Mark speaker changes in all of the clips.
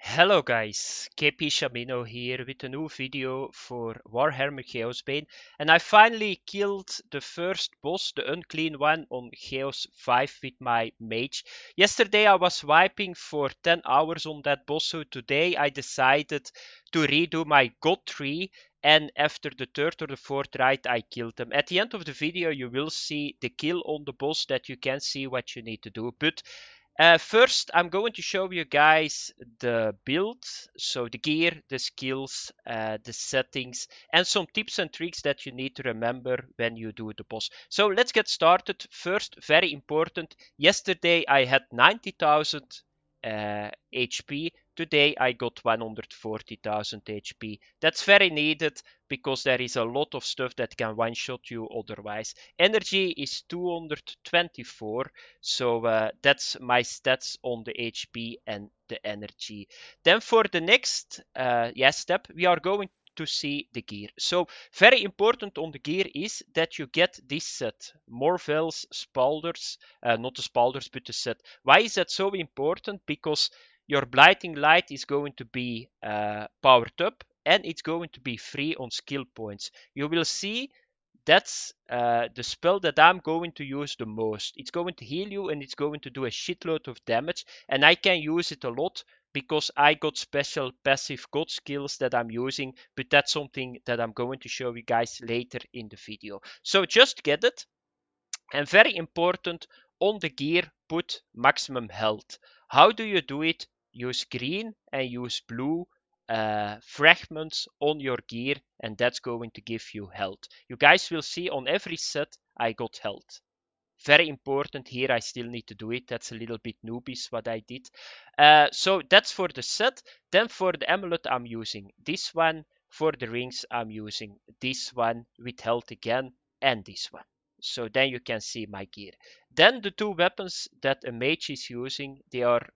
Speaker 1: Hello guys, KpShamino here with a new video for Warhammer Chaosbane, and I finally killed the first boss, the Unclean one, on Chaos 5 with my Mage. Yesterday I was wiping for 10 hours on that boss, so today I decided to redo my God tree, and after the third or the fourth raid I killed them. At the end of the video you will see the kill on the boss that you can see what you need to do, but first, I'm going to show you guys the build, so the gear, the skills, the settings, and some tips and tricks that you need to remember when you do the boss. So let's get started. First, very important, yesterday I had 90,000 HP. Today I got 140,000 HP. That's very needed because there is a lot of stuff that can one-shot you otherwise. Energy is 224, so that's my stats on the HP and the energy. Then for the next step, we are going to see the gear. So very important on the gear is that you get this set, Morvel's Spalders, not the Spalders but the set. Why is that so important? Because your Blighting Light is going to be powered up and it's going to be free on skill points. You will see that's the spell that I'm going to use the most. It's going to heal you and it's going to do a shitload of damage, and I can use it a lot because I got special passive god skills that I'm using, but that's something that I'm going to show you guys later in the video. So just get it. And very important, on the gear, put maximum health. How do you do it? Use green and use blue fragments on your gear, and that's going to give you health. You guys will see on every set I got health. Very important here, I still need to do it. That's a little bit noobies what I did. So that's for the set. Then for the amulet I'm using this one. For the rings I'm using this one with health again, and this one. So then you can see my gear. Then the two weapons that a mage is using, they are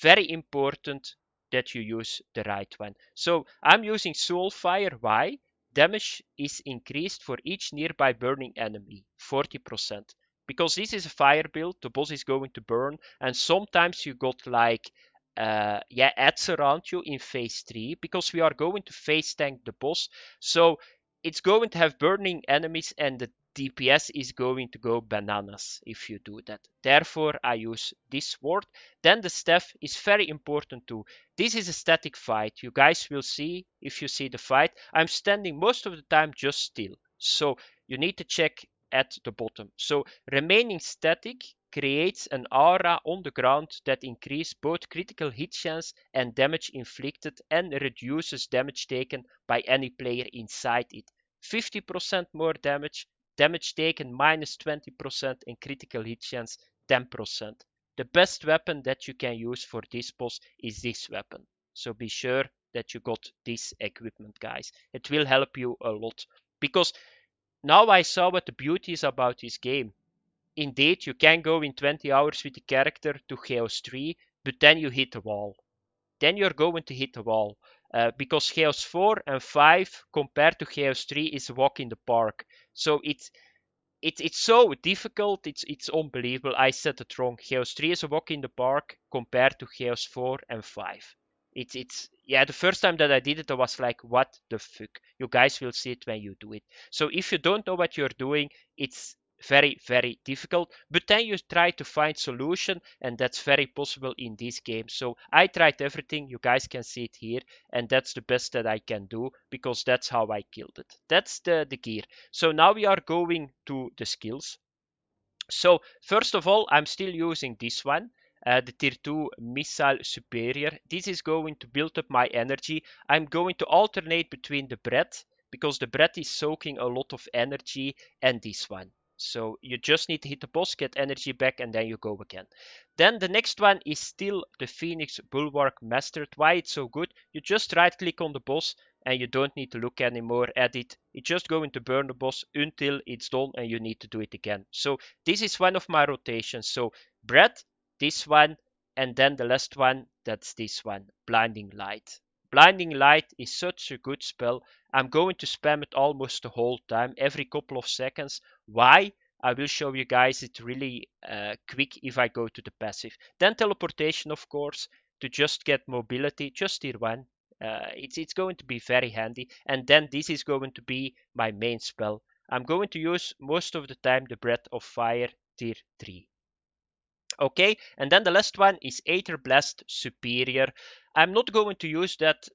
Speaker 1: very important that you use the right one. So I'm using Soul Fire. Why? Damage is increased for each nearby burning enemy, 40%. Because this is a fire build, the boss is going to burn, and sometimes you got like ads around you in phase 3, because we are going to phase tank the boss. So it's going to have burning enemies, and the DPS is going to go bananas if you do that. Therefore, I use this sword. Then the staff is very important too. This is a static fight. You guys will see if you see the fight. I'm standing most of the time just still. So you need to check at the bottom. So remaining static creates an aura on the ground that increases both critical hit chance and damage inflicted, and reduces damage taken by any player inside it. 50% more damage, damage taken minus 20%, and critical hit chance 10%. The best weapon that you can use for this boss is this weapon. So be sure that you got this equipment, guys. It will help you a lot. Because now I saw what the beauty is about this game. Indeed, you can go in 20 hours with the character to Chaos 3, but then you hit a wall. Then you're going to hit a wall. Because Chaos 4 and 5 compared to Chaos 3 is a walk in the park. So it's so difficult, it's unbelievable. I said it wrong. Chaos 3 is a walk in the park compared to Chaos 4 and 5. It's yeah, the first time that I did it I was like, what the fuck? You guys will see it when you do it. So if you don't know what you're doing, it's very difficult, but then you try to find solution, and that's very possible in this game. So I tried everything, you guys can see it here, and that's the best that I can do because that's how I killed it. That's the gear. So now we are going to the skills. So first of all, I'm still using this one, the tier 2 missile superior. This is going to build up my energy. I'm going to alternate between the breath, because the breath is soaking a lot of energy, and this one. So you just need to hit the boss, get energy back, and then you go again. Then the next one is still the Phoenix Bulwark Mastered. Why it's so good? You just right click on the boss and you don't need to look anymore at it. It's just going to burn the boss until it's done and you need to do it again. So this is one of my rotations. So breath, this one, and then the last one, that's this one, Blinding Light. Blinding Light is such a good spell. I'm going to spam it almost the whole time, every couple of seconds. Why? I will show you guys it really quick if I go to the passive. Then teleportation, of course. to just get mobility, just tier 1. It's going to be very handy. And then this is going to be my main spell. I'm going to use most of the time the Breath of Fire tier 3. Okay, and then the last one is Aether Blast Superior. I'm not going to use that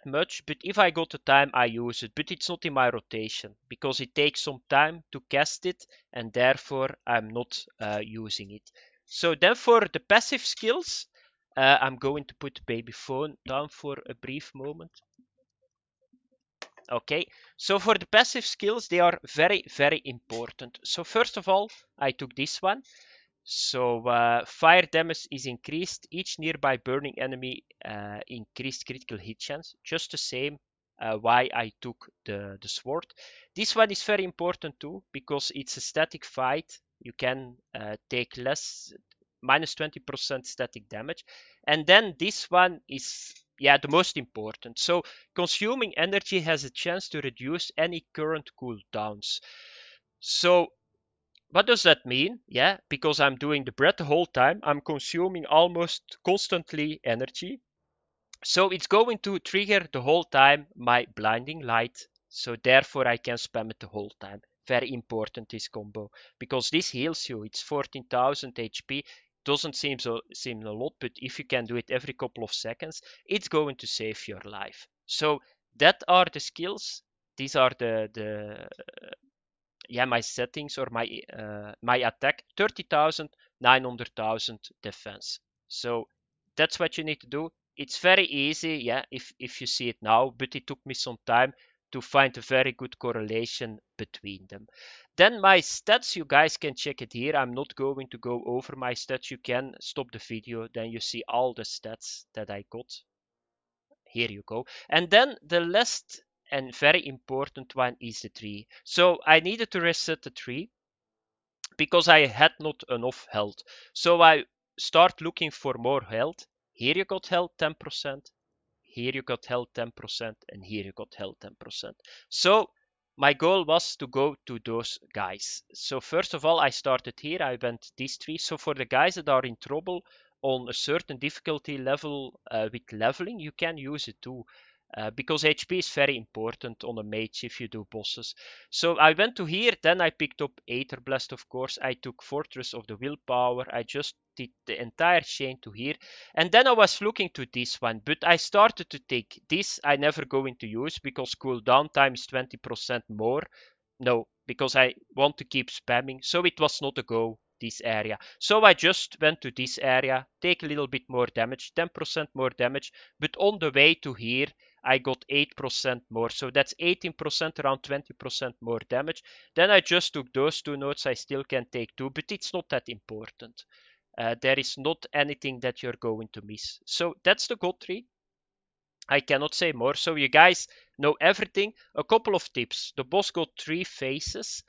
Speaker 1: much, but if I got the time, I use it. But it's not in my rotation because it takes some time to cast it, and therefore I'm not using it. So then for the passive skills, I'm going to put baby phone down for a brief moment. Okay, so for the passive skills, they are very, very important. So first of all, I took this one. So fire damage is increased. Each nearby burning enemy increased critical hit chance. Just the same why I took the sword. This one is very important too because it's a static fight. You can take less, minus 20% static damage. And then this one is, yeah, the most important. So consuming energy has a chance to reduce any current cooldowns. So what does that mean? Yeah, because I'm doing the breath the whole time, I'm consuming almost constantly energy. So it's going to trigger the whole time my blinding light. So therefore I can spam it the whole time. Very important, this combo, because this heals you. It's 14,000 HP. Doesn't seem a lot, but if you can do it every couple of seconds, it's going to save your life. So that are the skills. These are the yeah, my settings or my attack 30,000, 900,000 defense. So that's what you need to do. It's very easy, yeah, if you see it now, but it took me some time to find a very good correlation between them. Then my stats, you guys can check it here. I'm not going to go over my stats. You can stop the video, then you see all the stats that I got. Here you go. And then the last and very important one is the tree. So I needed to reset the tree because I had not enough health. So I start looking for more health. Here you got health 10%. Here you got health 10%, and here you got health 10%. So my goal was to go to those guys. So first of all, I started here. I went these three. So for the guys that are in trouble on a certain difficulty level with leveling, you can use it too. Because HP is very important on a mage if you do bosses. So I went to here, then I picked up Aether Blast, of course. I took Fortress of the Willpower. I just did the entire chain to here. And then I was looking to this one, but I started to take this. I never going to use because cooldown time is 20% more. No, because I want to keep spamming. So it was not a go, this area. So I just went to this area, take a little bit more damage, 10% more damage. But on the way to here, I got 8% more. So that's 18%, around 20% more damage. Then I just took those two nodes. I still can take two, but it's not that important. There is not anything that you're going to miss. So that's the god tree. I cannot say more. So you guys know everything. A couple of tips. The boss got 3 phases.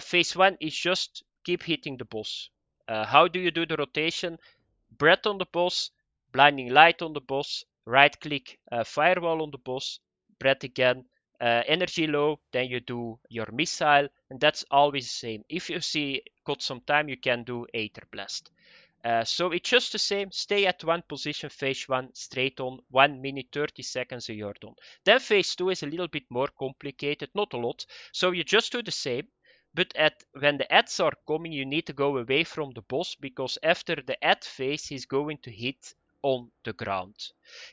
Speaker 1: Phase 1 is just keep hitting the boss. How do you do the rotation? Breath on the boss, blinding light on the boss, right click, firewall on the boss, breath again, energy low, then you do your missile, and that's always the same. If you see got some time, you can do Aether Blast. So it's just the same. Stay at one position, phase 1, straight on, 1 minute 30 seconds and you're done. Then phase 2 is a little bit more complicated, not a lot. So you just do the same. But when the ads are coming, you need to go away from the boss because after the ad phase, he's going to hit on the ground.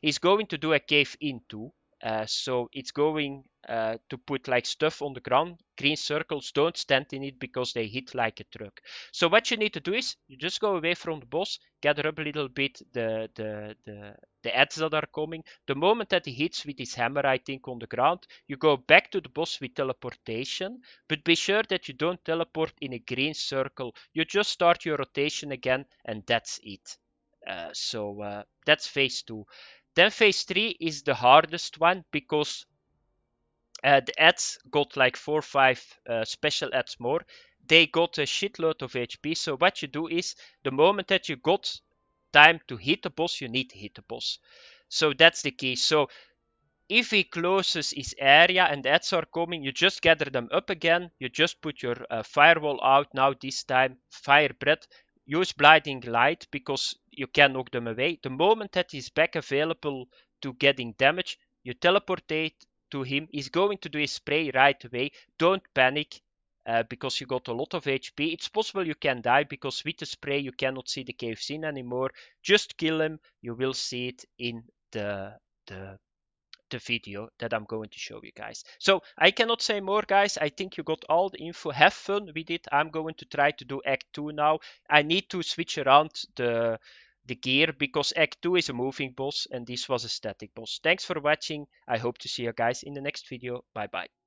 Speaker 1: He's going to do a cave in too. So it's going to put like stuff on the ground. Green circles, don't stand in it because they hit like a truck. So what you need to do is you just go away from the boss, gather up a little bit the ads that are coming. The moment that he hits with his hammer, I think, on the ground, you go back to the boss with teleportation. But be sure that you don't teleport in a green circle. You just start your rotation again, and that's it. So that's phase 2. Then phase 3 is the hardest one because the ads got like 4 or 5 special ads more. They got a shitload of HP. So what you do is the moment that you got time to hit the boss, you need to hit the boss. So that's the key. So if he closes his area and the ads are coming, you just gather them up again. You just put your firewall out now, this time fire breath. use Blinding Light because you can knock them away. The moment that he's back available to getting damage, you teleportate to him. He's going to do his spray right away. Don't panic because you got a lot of HP. It's possible you can die because with the spray you cannot see the cave scene anymore. Just kill him. You will see it in the video that I'm going to show you guys. So I cannot say more, guys. I think you got all the info. Have fun with it. I'm going to try to do Act 2 now. I need to switch around the gear because Act 2 is a moving boss and this was a static boss. Thanks for watching. I hope to see you guys in the next video. Bye bye.